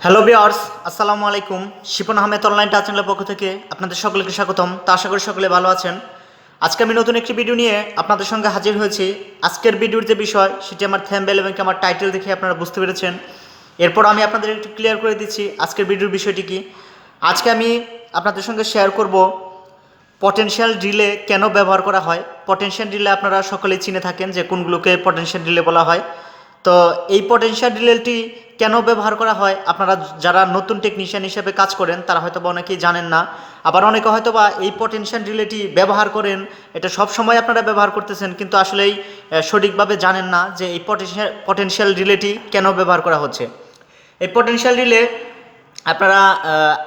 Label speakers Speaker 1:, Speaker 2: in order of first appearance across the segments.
Speaker 1: Hello viewers, আসসালামু আলাইকুম। Shipon Ahmed online touch চ্যানেলের পক্ষ থেকে আপনাদের সকলকে স্বাগতম। তা আশা করি সকলে ভালো আছেন। আজকে আমি নতুন একটি ভিডিও নিয়ে আপনাদের সঙ্গে হাজির হয়েছি। আজকের ভিডিওর যে বিষয় সেটি আমার থাম্বনেল এবং আমার টাইটেল দেখে আপনারা বুঝতে পেরেছেন। এরপর আমি আপনাদের একটু ক্লিয়ার করে দিচ্ছি আজকের ভিডিওর বিষয়টি কি। আজকে আমি আপনাদের সঙ্গে শেয়ার করব পটেনশিয়াল রিলে কেন ব্যবহার করা হয়। পটেনশিয়াল রিলে আপনারা সকলেই চিনে থাকেন যে কোনগুলোকে পটেনশিয়াল রিলে বলা হয়। তো এই পটেনশিয়াল রিলেটি কেন ব্যবহার করা হয়, আপনারা যারা নতুন টেকনিশিয়ান হিসেবে কাজ করেন তারা হয়তো বা অনেকেই জানেন না। আবার অনেকে হয়তো বা এই পটেনশিয়াল রিলেটি ব্যবহার করেন, এটা সব সময় আপনারা ব্যবহার করতেছেন, কিন্তু আসলেই সঠিকভাবে জানেন না যে এই পটেনশিয়াল রিলেটি কেন ব্যবহার করা হচ্ছে। এই পটেনশিয়াল রিলে আপনারা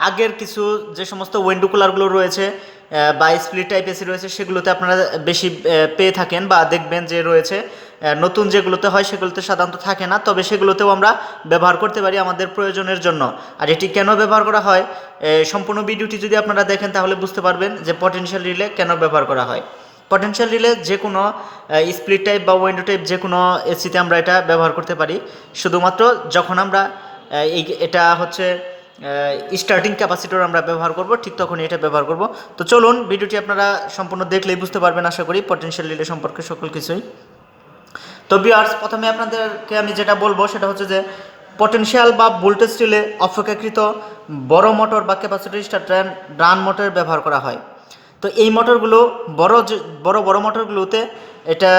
Speaker 1: আগের কিছু যে সমস্ত উইন্ডো কুলারগুলো রয়েছে বা স্প্লিট টাইপ এসি রয়েছে সেগুলোতে আপনারা বেশি পেয়ে থাকেন বা দেখবেন যে রয়েছে। নতুন যেগুলোতে হয় সেগুলোতে সাধারণত থাকে না, তবে সেগুলোতেও আমরা ব্যবহার করতে পারি আমাদের প্রয়োজনের জন্য। আর এটি কেন ব্যবহার করা হয়, সম্পূর্ণ ভিডিওটি যদি আপনারা দেখেন তাহলে বুঝতে পারবেন যে পটেনশিয়াল রিলে কেন ব্যবহার করা হয়। পটেনশিয়াল রিলে যে কোনো স্প্লিট টাইপ বা উইন্ডো টাইপ যে কোনো এসিতে আমরা এটা ব্যবহার করতে পারি, শুধুমাত্র যখন আমরা এটা হচ্ছে স্টার্টিং ক্যাপাসিটর আমরা ব্যবহার করব, ঠিক তখনই এটা ব্যবহার করব। তো চলুন ভিডিওটি আপনারা সম্পূর্ণ দেখলেই বুঝতে পারবেন আশা করি পটেনশিয়াল রিলে সম্পর্কে সকল কিছুই। তো ভিউয়ার্স, প্রথমে আপনাদেরকে আমি যেটা বলবো সেটা হচ্ছে যে পটেনশিয়াল বা ভোল্টেজ রিলে অপেক্ষাকৃত বড় মোটর বা ক্যাপাসিটর স্টার্টার রান মোটর ব্যবহার করা হয়। তো এই মোটরগুলো বড় বড় মোটরগুলোতে এটা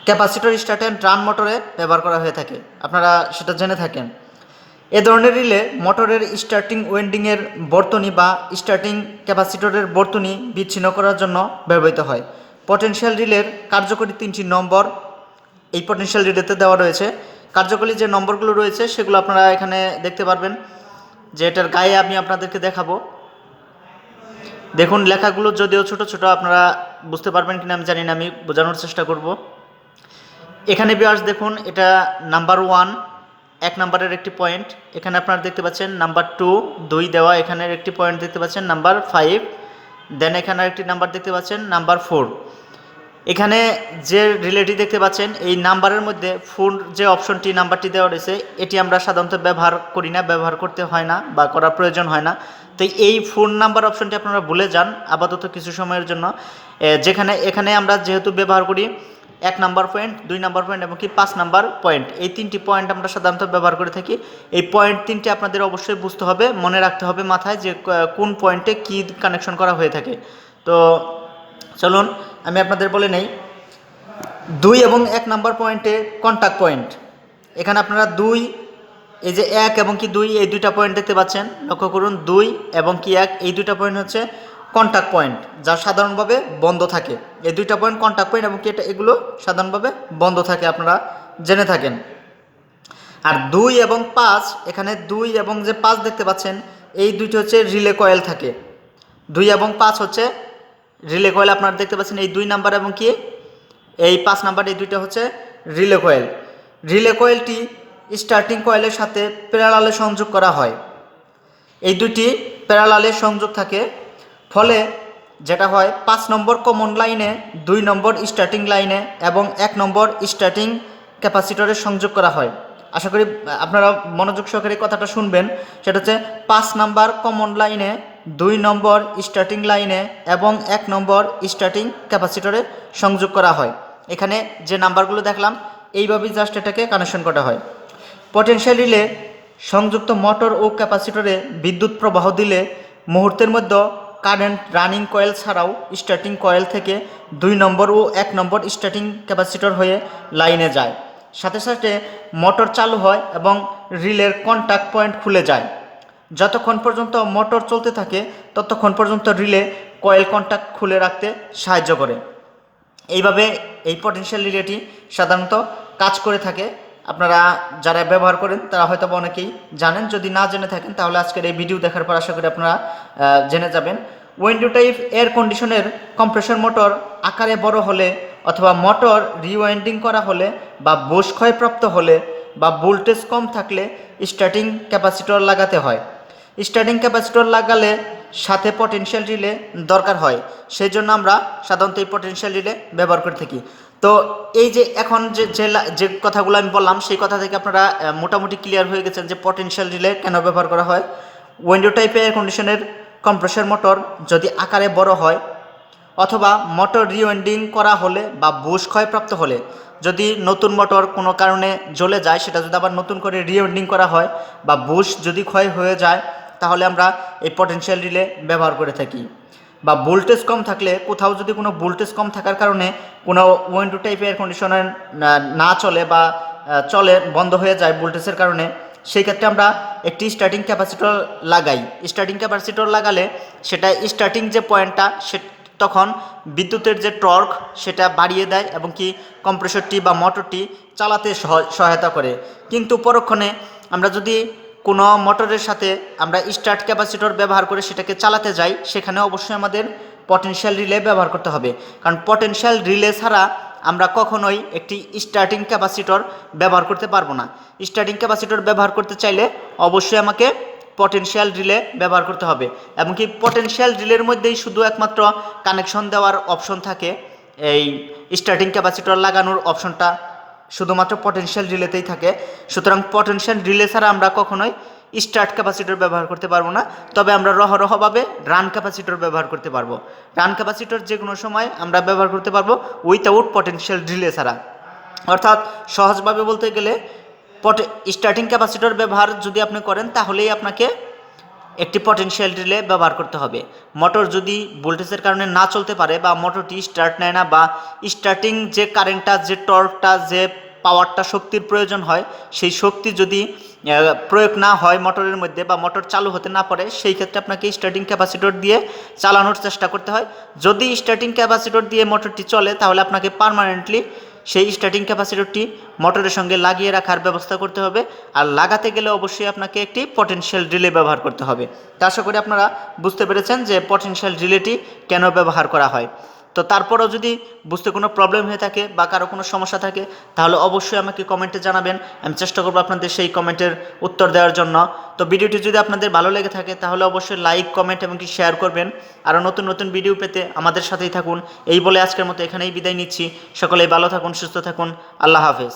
Speaker 1: ক্যাপাসিটর স্টার্টার রান মোটরে ব্যবহার করা হয়ে থাকে, আপনারা সেটা জেনে থাকেন। এ ধরনের রিলে মোটরের স্টার্টিং ওয়েন্ডিংয়ের বর্তনী বা স্টার্টিং ক্যাপাসিটরের বর্তনী বিচ্ছিন্ন করার জন্য ব্যবহৃত হয়। পটেনশিয়াল রিলের কার্যকরী 3টি নম্বর এই পটেনশিয়াল রিলেতে দেওয়া রয়েছে। কার্যকরী যে নম্বরগুলো রয়েছে সেগুলো আপনারা এখানে দেখতে পারবেন, যে এটার গায়ে আমি আপনাদেরকে দেখাবো। দেখুন লেখাগুলো যদিও ছোট ছোট, আপনারা বুঝতে পারবেন কিনা আমি জানি না, আমি বোঝানোর চেষ্টা করব। এখানে ভিউয়ার্স দেখুন, এটা নাম্বার 1 এক নাম্বারের একটি পয়েন্ট, এখানে আপনারা দেখতে পাচ্ছেন নাম্বার 2 2 দেওয়া, এখানের একটি পয়েন্ট দেখতে পাচ্ছেন নাম্বার 5, দেন এখানে একটি নাম্বার দেখতে পাচ্ছেন নাম্বার 4। এখানে যে রিলেটি দেখতে পাচ্ছেন এই নাম্বারের মধ্যে ফোন যে অপশনটি নাম্বারটি দেওয়া রয়েছে এটি আমরা সাধারণত ব্যবহার করি না, ব্যবহার করতে হয় না বা করার প্রয়োজন হয় না। তো এই ফোন নাম্বার অপশনটি আপনারা ভুলে যান আপাতত কিছু সময়ের জন্য। এখানে আমরা যেহেতু ব্যবহার করি 1 নাম্বার পয়েন্ট, 2 নাম্বার পয়েন্ট এবং কি 5 নাম্বার পয়েন্ট, এই 3টি পয়েন্ট আমরা সাধারণত ব্যবহার করে থাকি। এই পয়েন্ট 3টি আপনাদের অবশ্যই বুঝতে হবে, মনে রাখতে হবে মাথায় যে কোন পয়েন্টে কী কানেকশন করা হয়ে থাকে। তো চলুন আমি আপনাদের বলে নেই। 2 এবং 1 নাম্বার পয়েন্টে কন্টাক্ট পয়েন্ট, এখানে আপনারা 2 এই যে 1 এবং কি 2 এই দুইটা পয়েন্ট দেখতে পাচ্ছেন, লক্ষ্য করুন 2 এবং কি 1 এই দুইটা পয়েন্ট হচ্ছে কন্টাক্ট পয়েন্ট, যা সাধারণভাবে বন্ধ থাকে। এই দুইটা পয়েন্ট কন্টাক্ট পয়েন্ট এবং কি এগুলো সাধারণভাবে বন্ধ থাকে, আপনারা জেনে থাকেন। আর 2 এবং 5, এখানে 2 এবং যে 5 দেখতে পাচ্ছেন এই দুইটি হচ্ছে রিলে কয়েল থাকে। 2 এবং 5 হচ্ছে রিলে কয়েল, আপনারা দেখতে পাচ্ছেন এই 2 নাম্বার এবং কি এই 5 নাম্বার, এই দুইটা হচ্ছে রিলে কয়েল। রিলে কয়েলটি স্টার্টিং কয়েলের সাথে প্যারালালে সংযোগ করা হয়। এই দুটি প্যারালালে সংযোগ থাকে, ফলে যেটা হয় 5 নম্বর কমন লাইনে 2 নম্বর স্টার্টিং লাইনে এবং 1 নম্বর স্টার্টিং ক্যাপাসিটরে সংযোগ করা হয়। আশা করি আপনারা মনোযোগ সহকারে কথাটা শুনবেন। সেটা হচ্ছে 5 নাম্বার কমন লাইনে 2 নম্বর স্টার্টিং লাইনে এবং 1 নম্বর স্টার্টিং ক্যাপাসিটরে সংযোগ করা হয়। এখানে যে নাম্বারগুলো দেখলাম এইভাবেই জাস্ট এটাকে কানেকশন করা হয়। পটেনশিয়াল রিলে সংযুক্ত মোটর ও ক্যাপাসিটরে বিদ্যুৎ প্রবাহ দিলে মুহূর্তের মধ্যে কারেন্ট রানিং কয়েল ছাড়াও স্টার্টিং কয়েল থেকে 2 নম্বর ও 1 নম্বর স্টার্টিং ক্যাপাসিটর হয়ে লাইনে যায়। সাথে সাথে মোটর চালু হয় এবং রিলের কন্টাক্ট পয়েন্ট খুলে যায়। যতক্ষণ পর্যন্ত মোটর চলতে থাকে ততক্ষণ পর্যন্ত রিলে কয়েল কন্টাক্ট খুলে রাখতে সাহায্য করে। এইভাবে এই পটেনশিয়াল রিলেটি সাধারণত কাজ করে থাকে। আপনারা যারা ব্যবহার করেন তারা হয়তো অনেকেই জানেন, যদি না জেনে থাকেন তাহলে আজকের এই ভিডিও দেখার পর আশা করি আপনারা জেনে যাবেন। উইন্ডো টাইপ এয়ার কন্ডিশনের কম্প্রেসর মোটর আকারে বড় হলে অথবা মোটর রিওয়াইন্ডিং করা হলে বা বুশ ক্ষয়প্রাপ্ত হলে বা ভোল্টেজ কম থাকলে স্টার্টিং ক্যাপাসিটর লাগাতে হয়। স্টার্টিং ক্যাপাসিটর লাগালে সাথে পটেনশিয়াল রিলে দরকার হয়, সেই জন্য আমরা সাধারণত এই পটেনশিয়াল রিলে ব্যবহার করে থাকি। তো এই যে এখন যে কথাগুলো আমি বললাম সেই কথা থেকে আপনারা মোটামুটি ক্লিয়ার হয়ে গেছেন যে পটেনশিয়াল রিলে কেন ব্যবহার করা হয়। উইন্ডো টাইপের এয়ার কন্ডিশনের কম্প্রেসর মোটর যদি আকারে বড় হয় অথবা মোটর রিওয়েন্ডিং করা হলে বা বুশ ক্ষয়প্রাপ্ত হলে, যদি নতুন মোটর কোনো কারণে জ্বলে যায়, সেটা যদি আবার নতুন করে রিওয়েন্ডিং করা হয় বা বুশ যদি ক্ষয় হয়ে যায়, তাহলে আমরা এই পটেনশিয়াল রিলে ব্যবহার করে থাকি। বা ভোল্টেজ কম থাকলে, কোথাও যদি কোনো ভোল্টেজ কম থাকার কারণে কোনো উইন্ডো টাইপ এয়ার কন্ডিশনার না চলে বা চলে বন্ধ হয়ে যায় ভোল্টেজের কারণে, সেই ক্ষেত্রে আমরা একটি স্টার্টিং ক্যাপাসিটর লাগাই। স্টার্টিং ক্যাপাসিটর লাগালে সেটা স্টার্টিং যে পয়েন্টটা সে তখন বিদ্যুতের যে টর্ক সেটা বাড়িয়ে দেয় এবং কি কম্প্রেসরটি বা মোটরটি চালাতে সহায়তা করে। কিন্তু পরক্ষণে আমরা যদি কোনো মোটরের সাথে আমরা স্টার্ট ক্যাপাসিটর ব্যবহার করে সেটাকে চালাতে যাই, সেখানে অবশ্যই আমাদের পটেনশিয়াল রিলে ব্যবহার করতে হবে। কারণ পটেনশিয়াল রিলে ছাড়া আমরা কখনোই একটি স্টার্টিং ক্যাপাসিটর ব্যবহার করতে পারবো না। স্টার্টিং ক্যাপাসিটর ব্যবহার করতে চাইলে অবশ্যই আমাকে পটেনশিয়াল রিলে ব্যবহার করতে হবে। এমনকি পটেনশিয়াল রিলের মধ্যেই শুধু একমাত্র কানেকশন দেওয়ার অপশন থাকে, এই স্টার্টিং ক্যাপাসিটর লাগানোর অপশনটা শুধুমাত্র পটেনশিয়াল রিলেতেই থাকে। সুতরাং পটেনশিয়াল রিলে ছাড়া আমরা কখনোই স্টার্ট ক্যাপাসিটর ব্যবহার করতে পারবো না। তবে আমরা রহরহভাবে রান ক্যাপাসিটর ব্যবহার করতে পারবো। রান ক্যাপাসিটর যে কোনো সময় আমরা ব্যবহার করতে পারবো উইথআউট পটেনশিয়াল রিলে ছাড়া। অর্থাৎ সহজভাবে বলতে গেলে স্টার্টিং ক্যাপাসিটর ব্যবহার যদি আপনি করেন, তাহলেই আপনাকে একটি পটেনশিয়াল রিলে ব্যবহার করতে হবে। মোটর যদি ভোল্টেজের কারণে না চলতে পারে বা মোটরটি স্টার্ট নেয় না বা স্টার্টিং যে কারেন্টটা, যে টর্কটা, যে পাওয়ারটা, শক্তির প্রয়োজন হয়, সেই শক্তি যদি প্রয়োগ না হয় মোটরের মধ্যে বা মোটর চালু হতে না পারে, সেই ক্ষেত্রে আপনাকে স্টার্টিং ক্যাপাসিটর দিয়ে চালানোর চেষ্টা করতে হয়। যদি স্টার্টিং ক্যাপাসিটর দিয়ে মোটরটি চলে, তাহলে আপনাকে পার্মানেন্টলি সেই স্টার্টিং ক্যাপাসিটরটি মোটরের সঙ্গে লাগিয়ে রাখার ব্যবস্থা করতে হবে। আর লাগাতে গেলে অবশ্যই আপনাকে একটি পটেনশিয়াল রিলে ব্যবহার করতে হবে। তা আশা করি আপনারা বুঝতে পেরেছেন যে পটেনশিয়াল রিলেটি কেন ব্যবহার করা হয়। তো তারপরেও যদি বুঝতে কোনো প্রবলেম হয়ে থাকে বা কারো কোনো সমস্যা থাকে, তাহলে অবশ্যই আমাকে কমেন্টে জানাবেন। আমি চেষ্টা করবো আপনাদের সেই কমেন্টের উত্তর দেওয়ার জন্য। তো ভিডিওটি যদি আপনাদের ভালো লেগে থাকে, তাহলে অবশ্যই লাইক, কমেন্ট এবং কি শেয়ার করবেন। আরও নতুন নতুন ভিডিও পেতে আমাদের সাথেই থাকুন। এই বলে আজকের মতো এখানেই বিদায় নিচ্ছি। সকলেই ভালো থাকুন, সুস্থ থাকুন। আল্লাহ হাফেজ।